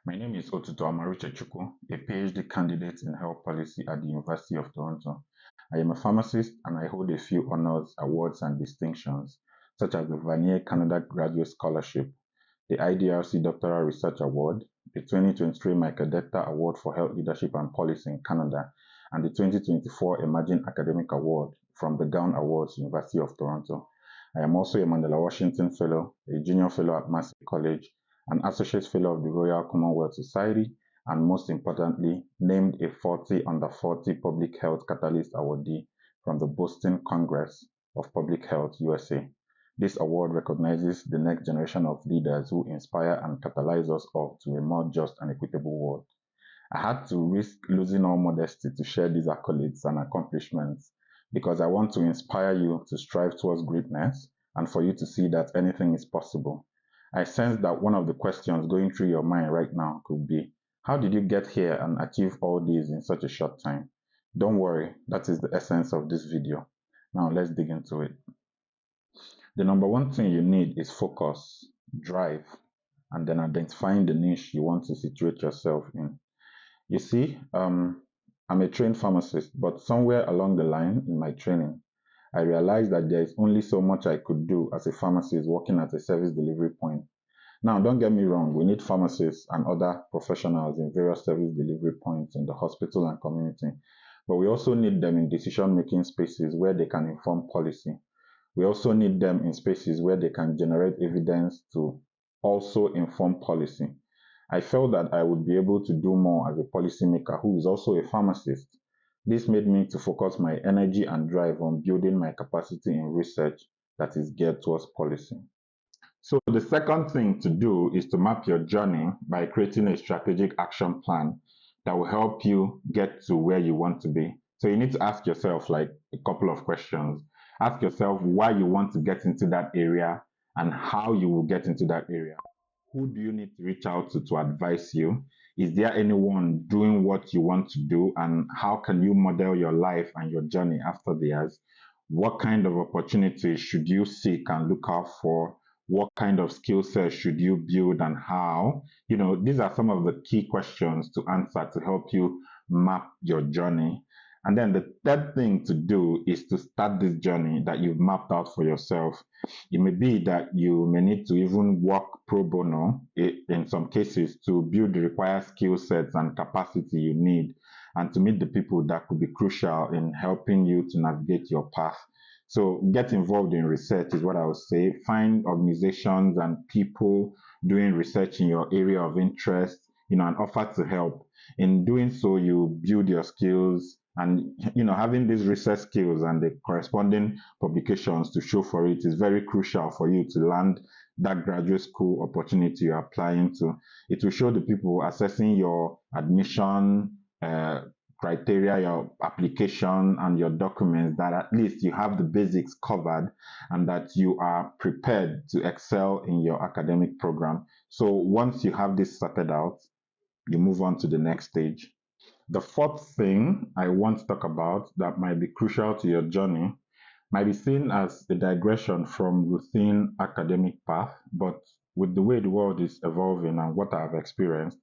My name is Otuto Chukwu, a PhD candidate in health policy at the University of Toronto. I am a pharmacist and I hold a few honors, awards, and distinctions, such as the Vanier Canada Graduate Scholarship, the IDRC Doctoral Research Award, the 2023 Michael Detta Award for Health Leadership and Policy in Canada, and the 2024 Emerging Academic Award from the Gown Awards, University of Toronto. I am also a Mandela Washington Fellow, a Junior Fellow at Massey College, an Associate Fellow of the Royal Commonwealth Society, and most importantly, named a 40 under 40 Public Health Catalyst Awardee from the Boston Congress of Public Health, USA. This award recognizes the next generation of leaders who inspire and catalyze us all to a more just and equitable world. I had to risk losing all modesty to share these accolades and accomplishments because I want to inspire you to strive towards greatness and for you to see that anything is possible. I sense that one of the questions going through your mind right now could be, how did you get here and achieve all these in such a short time? Don't worry, that is the essence of this video. Now let's dig into it. The number one thing you need is focus, drive, and then identifying the niche you want to situate yourself in. You see, I'm a trained pharmacist, but somewhere along the line in my training, I realized that there is only so much I could do as a pharmacist working at a service delivery point. Now, don't get me wrong, we need pharmacists and other professionals in various service delivery points in the hospital and community, but we also need them in decision-making spaces where they can inform policy. We also need them in spaces where they can generate evidence to also inform policy. I felt that I would be able to do more as a policymaker who is also a pharmacist. This made me to focus my energy and drive on building my capacity in research that is geared towards policy. So the second thing to do is to map your journey by creating a strategic action plan that will help you get to where you want to be. So you need to ask yourself like a couple of questions. Ask yourself why you want to get into that area and how you will get into that area. Who do you need to reach out to advise you? Is there anyone doing what you want to do, and how can you model your life and your journey after theirs? What kind of opportunities should you seek and look out for? What kind of skill sets should you build and how? These are some of the key questions to answer to help you map your journey. And then the third thing to do is to start this journey that you've mapped out for yourself. It may be that you may need to even work pro bono in some cases to build the required skill sets and capacity you need and to meet the people that could be crucial in helping you to navigate your path. So get involved in research is what I would say. Find organizations and people doing research in your area of interest, and offer to help. In doing so, you build your skills, and having these research skills and the corresponding publications to show for it is very crucial for you to land that graduate school opportunity you're applying to. It will show the people assessing your admission criteria, your application, and your documents that at least you have the basics covered and that you are prepared to excel in your academic program. So once you have this sorted out, you move on to the next stage. The fourth thing I want to talk about that might be crucial to your journey might be seen as a digression from routine academic path, but with the way the world is evolving and what I've experienced,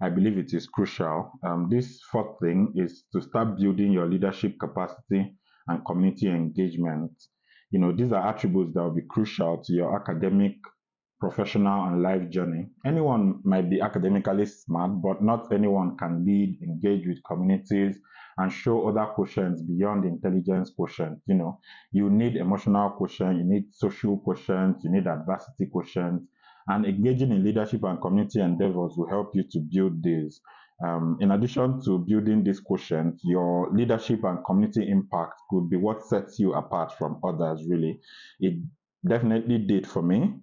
I believe it is crucial. This fourth thing is to start building your leadership capacity and community engagement. These are attributes that will be crucial to your academic, professional, and life journey. Anyone might be academically smart, but not anyone can lead, engage with communities, and show other quotients beyond the intelligence quotient. You need emotional quotient, you need social quotient, you need adversity quotient, and engaging in leadership and community endeavors will help you to build this. In addition to building this quotient, your leadership and community impact could be what sets you apart from others, really. It definitely did for me.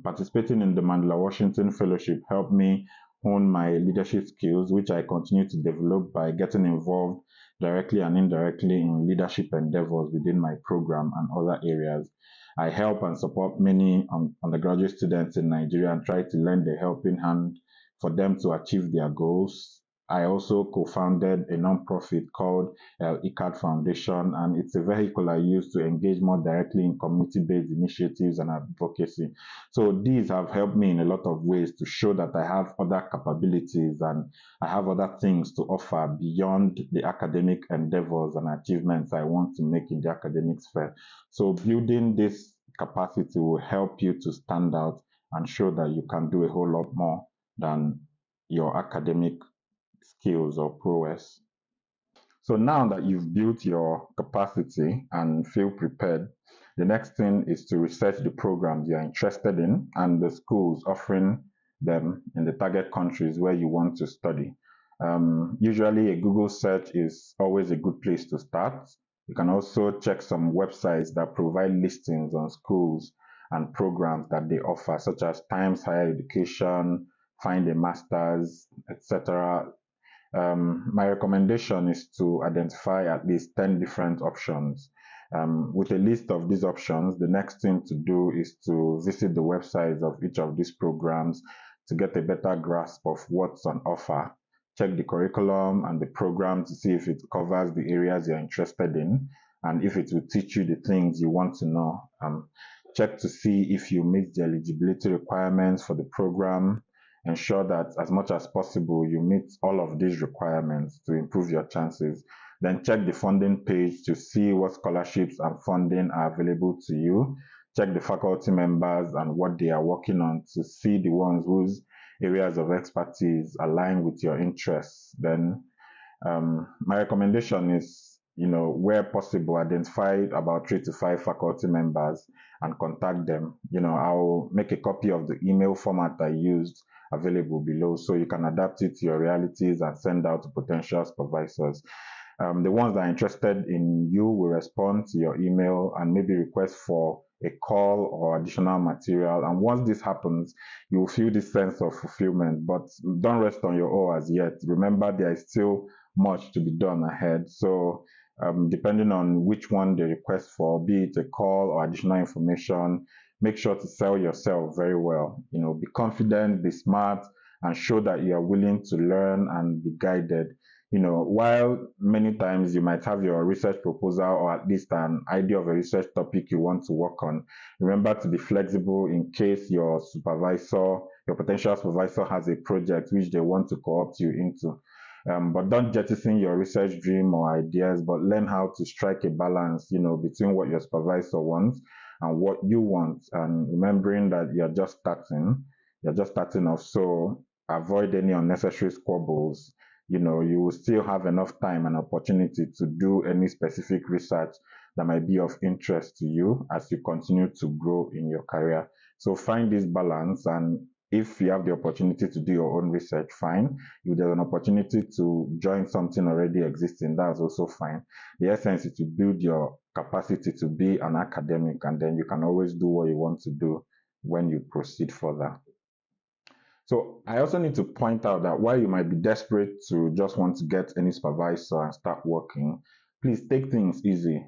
Participating in the Mandela Washington Fellowship helped me hone my leadership skills, which I continue to develop by getting involved directly and indirectly in leadership endeavors within my program and other areas. I help and support many undergraduate students in Nigeria and try to lend a helping hand for them to achieve their goals I also co-founded a nonprofit called ICAD Foundation, and it's a vehicle I use to engage more directly in community-based initiatives and advocacy. So these have helped me in a lot of ways to show that I have other capabilities and I have other things to offer beyond the academic endeavors and achievements I want to make in the academic sphere. So building this capacity will help you to stand out and show that you can do a whole lot more than your academic skills or prowess. So now that you've built your capacity and feel prepared, the next thing is to research the programs you're interested in and the schools offering them in the target countries where you want to study. Usually a Google search is always a good place to start. You can also check some websites that provide listings on schools and programs that they offer, such as Times Higher Education, Find a Masters, etc. My recommendation is to identify at least 10 different options. With a list of these options, the next thing to do is to visit the websites of each of these programs to get a better grasp of what's on offer. Check the curriculum and the program to see if it covers the areas you're interested in and if it will teach you the things you want to know. Check to see if you meet the eligibility requirements for the program. Ensure that as much as possible you meet all of these requirements to improve your chances. Then check the funding page to see what scholarships and funding are available to you. Check the faculty members and what they are working on to see the ones whose areas of expertise align with your interests. Then my recommendation is, where possible, identify about 3 to 5 faculty members and contact them. I'll make a copy of the email format I used available below so you can adapt it to your realities and send out to potential supervisors. The ones that are interested in you will respond to your email and maybe request for a call or additional material. And once this happens, you will feel this sense of fulfillment, but don't rest on your oars yet. Remember, there is still much to be done ahead. So depending on which one they request for, be it a call or additional information, make sure to sell yourself very well. Be confident, be smart, and show that you are willing to learn and be guided. While many times you might have your research proposal or at least an idea of a research topic you want to work on, remember to be flexible in case your potential supervisor has a project which they want to co-opt you into. But don't jettison your research dream or ideas, but learn how to strike a balance, between what your supervisor wants and what you want. And remembering that you're just starting off. So avoid any unnecessary squabbles. You will still have enough time and opportunity to do any specific research that might be of interest to you as you continue to grow in your career. So find this balance, and if you have the opportunity to do your own research, fine. If there's an opportunity to join something already existing, that's also fine. The essence is to build your capacity to be an academic, and then you can always do what you want to do when you proceed further. So I also need to point out that while you might be desperate to just want to get any supervisor and start working, please take things easy,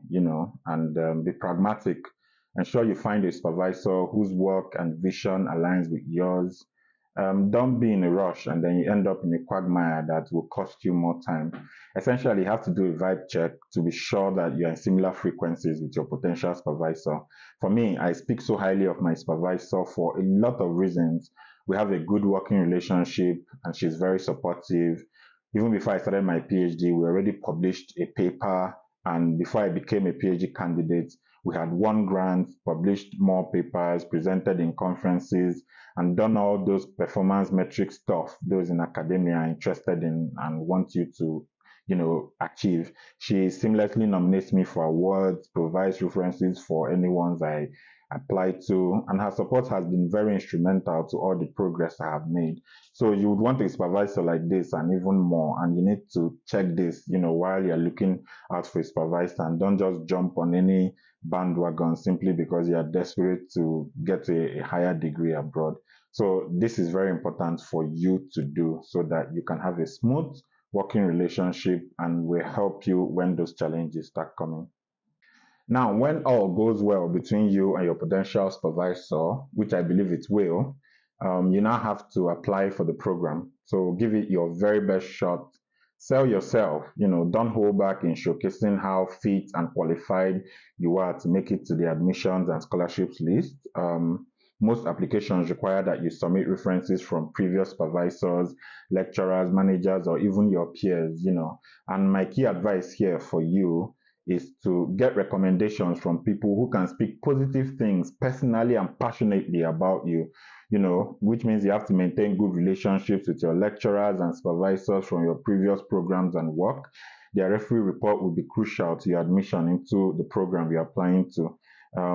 and be pragmatic. Ensure you find a supervisor whose work and vision aligns with yours. Don't be in a rush and then you end up in a quagmire that will cost you more time. Essentially, you have to do a vibe check to be sure that you're in similar frequencies with your potential supervisor. For me, I speak so highly of my supervisor for a lot of reasons. We have a good working relationship and she's very supportive. Even before I started my PhD, we already published a paper, and before I became a PhD candidate, we had won grants, published more papers, presented in conferences, and done all those performance metric stuff those in academia are interested in and want you to achieve. She seamlessly nominates me for awards, provides references for any ones I apply to, and her support has been very instrumental to all the progress I have made. So you would want a supervisor like this and even more, and you need to check this, while you're looking out for a supervisor, and don't just jump on any bandwagon simply because you are desperate to get a higher degree abroad. So this is very important for you to do so that you can have a smooth working relationship and will help you when those challenges start coming. Now, when all goes well between you and your potential supervisor, which I believe it will, you now have to apply for the program. So give it your very best shot. Sell yourself, don't hold back in showcasing how fit and qualified you are to make it to the admissions and scholarships list. Most applications require that you submit references from previous supervisors, lecturers, managers, or even your peers. And my key advice here for you is to get recommendations from people who can speak positive things personally and passionately about you, which means you have to maintain good relationships with your lecturers and supervisors from your previous programs and work. Their referee report will be crucial to your admission into the program you're applying to.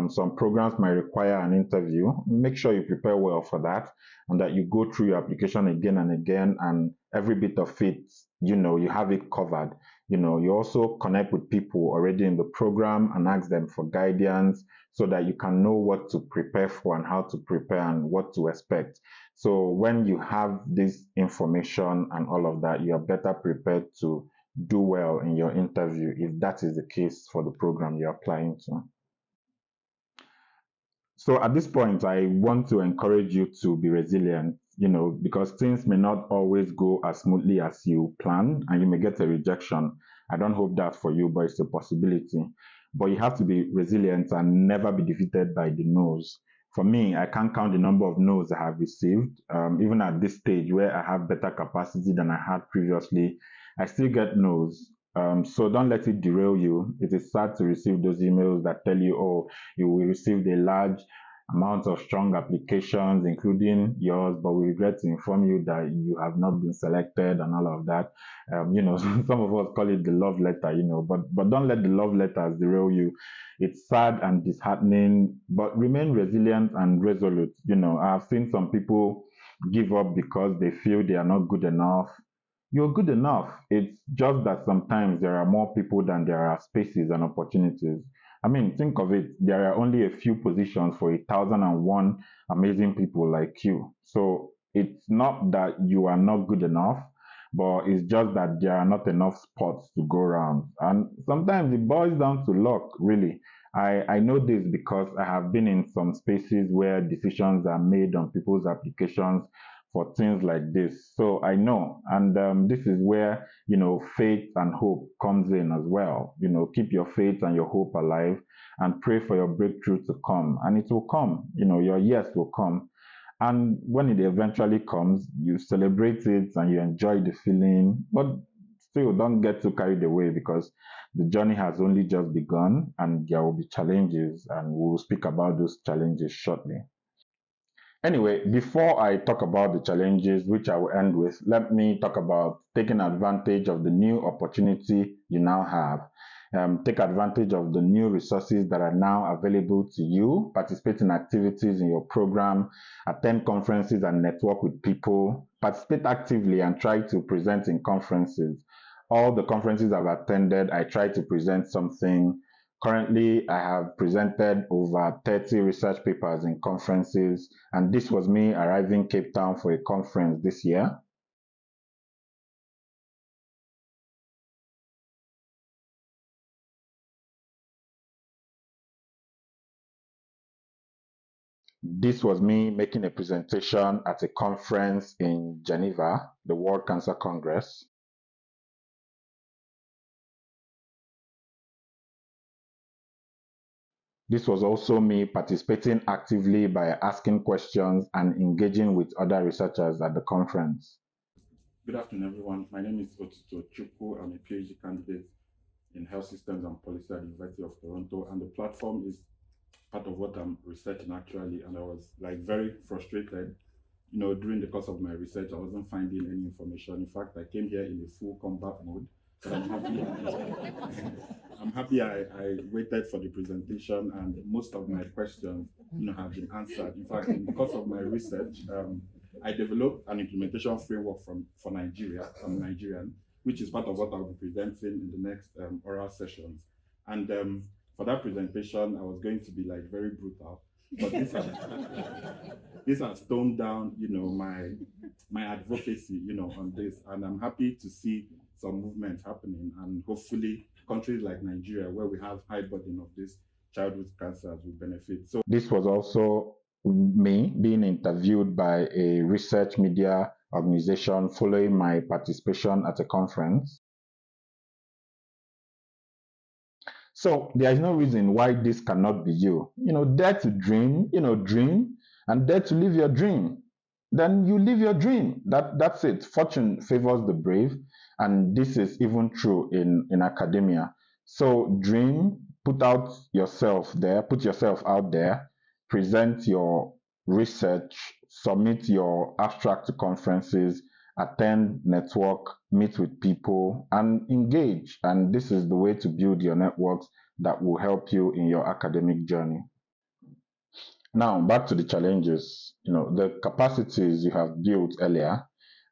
Some programs might require an interview. Make sure you prepare well for that and that you go through your application again and again, and every bit of it, you have it covered. You also connect with people already in the program and ask them for guidance so that you can know what to prepare for and how to prepare and what to expect. So when you have this information and all of that, you are better prepared to do well in your interview if that is the case for the program you're applying to. So at this point, I want to encourage you to be resilient, because things may not always go as smoothly as you plan and you may get a rejection. I don't hope that for you, but it's a possibility. But you have to be resilient and never be defeated by the no's. For me, I can't count the number of no's I have received. Even at this stage where I have better capacity than I had previously, I still get no's. So don't let it derail you. It is sad to receive those emails that tell you, oh, you will receive a large amount of strong applications, including yours, but we regret to inform you that you have not been selected and all of that. Some of us call it the love letter, but don't let the love letters derail you. It's sad and disheartening, but remain resilient and resolute. I've seen some people give up because they feel they are not good enough. You're good enough. It's just that sometimes there are more people than there are spaces and opportunities. I mean, think of it. There are only a few positions for 1,001 amazing people like you. So it's not that you are not good enough, but it's just that there are not enough spots to go around. And sometimes it boils down to luck, really. I know this because I have been in some spaces where decisions are made on people's applications for things like this. So I know, and this is where faith and hope comes in as well. Keep your faith and your hope alive, and pray for your breakthrough to come, and it will come. Your yes will come, and when it eventually comes, you celebrate it and you enjoy the feeling. But still, don't get too carried away because the journey has only just begun, and there will be challenges, and we'll speak about those challenges shortly. Anyway, before I talk about the challenges, which I will end with, let me talk about taking advantage of the new opportunity you now have. Take advantage of the new resources that are now available to you. Participate in activities in your program, attend conferences and network with people. Participate actively and try to present in conferences. All the conferences I've attended, I try to present something. Currently, I have presented over 30 research papers in conferences, and this was me arriving Cape Town for a conference this year. This was me making a presentation at a conference in Geneva, the World Cancer Congress. This was also me participating actively by asking questions and engaging with other researchers at the conference. Good afternoon, everyone. My name is Otuto Chukwu. I'm a PhD candidate in health systems and policy at the University of Toronto, and the platform is part of what I'm researching actually. And I was very frustrated, during the course of my research. I wasn't finding any information. In fact, I came here in a full combat mode, but I'm happy. I'm happy I waited for the presentation, and most of my questions, have been answered. In fact, in the course of my research, I developed an implementation framework for Nigeria. I'm Nigerian, which is part of what I'll be presenting in the next oral sessions. And for that presentation, I was going to be very brutal, but this has toned down, my advocacy, on this, and I'm happy to see some movement happening, and hopefully countries like Nigeria, where we have high burden of this childhood cancers, will benefit. So this was also me being interviewed by a research media organization following my participation at a conference. So there is no reason why this cannot be you. Dare to dream, dream and dare to live your dream. Then you live your dream. That's it. Fortune favors the brave, and this is even true in academia. So dream, put yourself out there, present your research, submit your abstract to conferences, attend, network, meet with people, and engage. And this is the way to build your networks that will help you in your academic journey. Now, back to the challenges. The capacities you have built earlier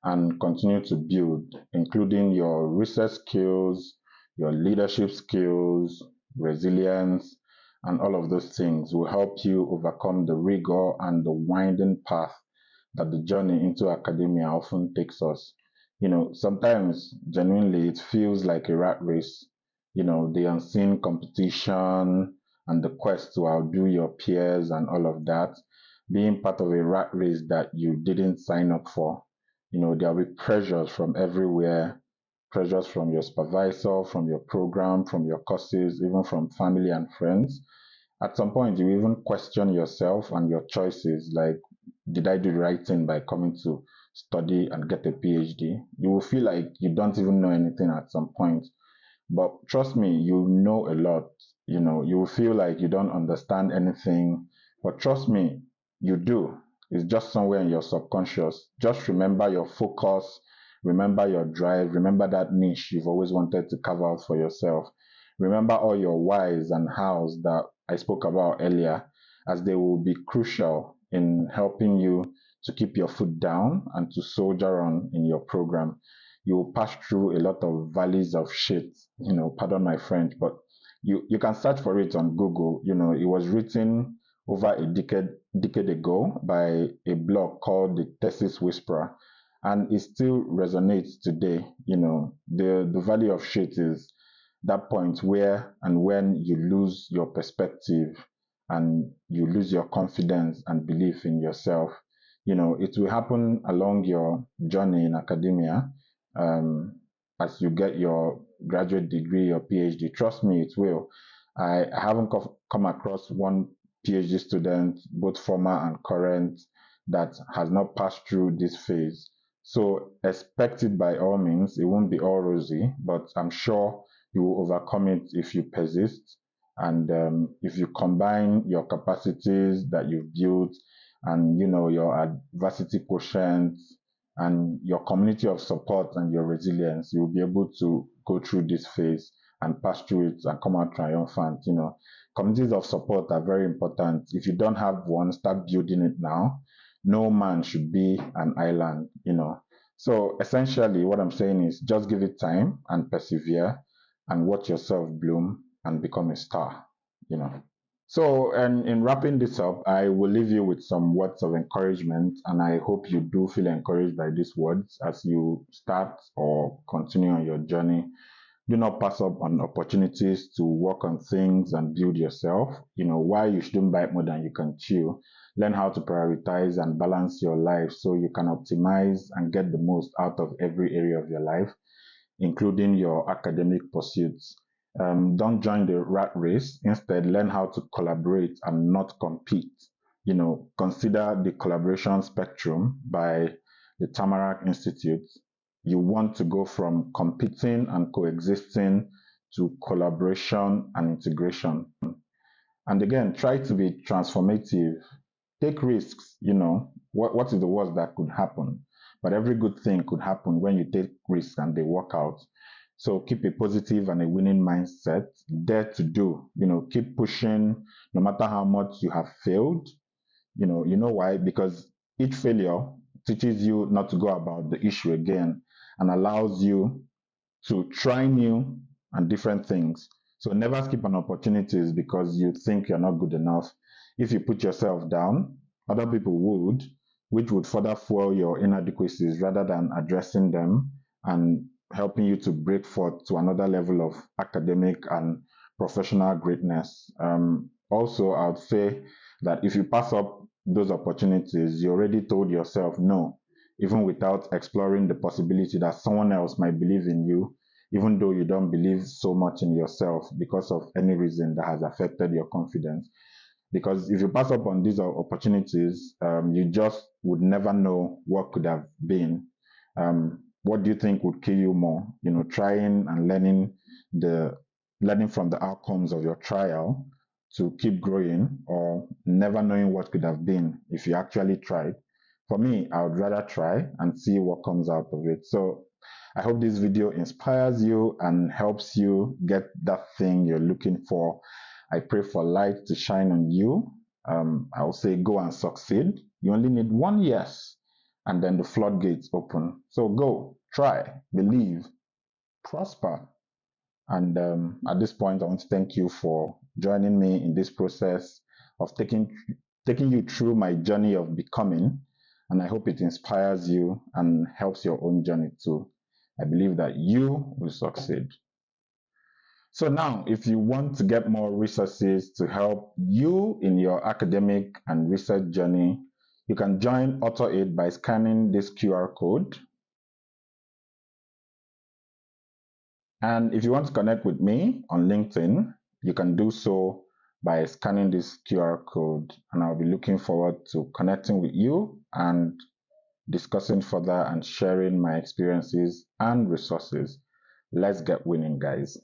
and continue to build, including your research skills, your leadership skills, resilience, and all of those things will help you overcome the rigor and the winding path that the journey into academia often takes us. Sometimes genuinely it feels like a rat race, the unseen competition and the quest to outdo your peers and all of that, being part of a rat race that you didn't sign up for. There'll be pressures from everywhere, pressures from your supervisor, from your program, from your courses, even from family and friends. At some point, you even question yourself and your choices, like, did I do the right thing by coming to study and get a PhD? You will feel like you don't even know anything at some point. But trust me, you know a lot. You will feel like you don't understand anything. But trust me, you do. It's just somewhere in your subconscious. Just remember your focus, remember your drive, remember that niche you've always wanted to carve out for yourself. Remember all your whys and hows that I spoke about earlier, as they will be crucial in helping you to keep your foot down and to soldier on in your program. You will pass through a lot of valleys of shit, pardon my French, but you can search for it on Google. It was written over a decade ago by a blog called the Thesis Whisperer, and it still resonates today. The valley of shit is that point where and when you lose your perspective and you lose your confidence and belief in yourself. It will happen along your journey in academia, as you get your graduate degree, your PhD. Trust me, it will. I haven't come across one PhD student, both former and current, that has not passed through this phase. So expect it by all means. It won't be all rosy, but I'm sure you will overcome it if you persist and if you combine your capacities that you've built and your adversity quotient and your community of support and your resilience. You'll be able to go through this phase and pass through it and come out triumphant. Communities of support are very important. If you don't have one, start building it now. No man should be an island. So essentially what I'm saying is just give it time and persevere and watch yourself bloom and become a star. So, and in wrapping this up, I will leave you with some words of encouragement, and I hope you do feel encouraged by these words as you start or continue on your journey. Do not pass up on opportunities to work on things and build yourself. Why you shouldn't bite more than you can chew. Learn how to prioritize and balance your life so you can optimize and get the most out of every area of your life, including your academic pursuits. Don't join the rat race. Instead, learn how to collaborate and not compete. Consider the collaboration spectrum by the Tamarack Institute. You want to go from competing and coexisting to collaboration and integration. And again, try to be transformative. Take risks. What is the worst that could happen? But every good thing could happen when you take risks and they work out. So keep a positive and a winning mindset. Dare to do. Keep pushing no matter how much you have failed. You know why? Because each failure teaches you not to go about the issue again and allows you to try new and different things. So never skip on opportunities because you think you're not good enough. If you put yourself down, other people would, which would further fuel your inadequacies rather than addressing them and helping you to break forth to another level of academic and professional greatness. Also, I would say that if you pass up those opportunities, you already told yourself no, even without exploring the possibility that someone else might believe in you, even though you don't believe so much in yourself because of any reason that has affected your confidence. Because if you pass up on these opportunities, you just would never know what could have been. What do you think would kill you more? Trying and learning from the outcomes of your trial to keep growing, or never knowing what could have been if you actually tried. For me, I would rather try and see what comes out of it. So I hope this video inspires you and helps you get that thing you're looking for. I pray for light to shine on you. I'll say go and succeed. You only need one yes, and then the floodgates open. So go, try, believe, prosper. And at this point, I want to thank you for joining me in this process of taking you through my journey of becoming. And I hope it inspires you and helps your own journey too. I believe that you will succeed. So now, if you want to get more resources to help you in your academic and research journey, you can join AutoAid by scanning this QR code. And if you want to connect with me on LinkedIn, you can do so by scanning this QR code. And I'll be looking forward to connecting with you and discussing further and sharing my experiences and resources. Let's get winning, guys.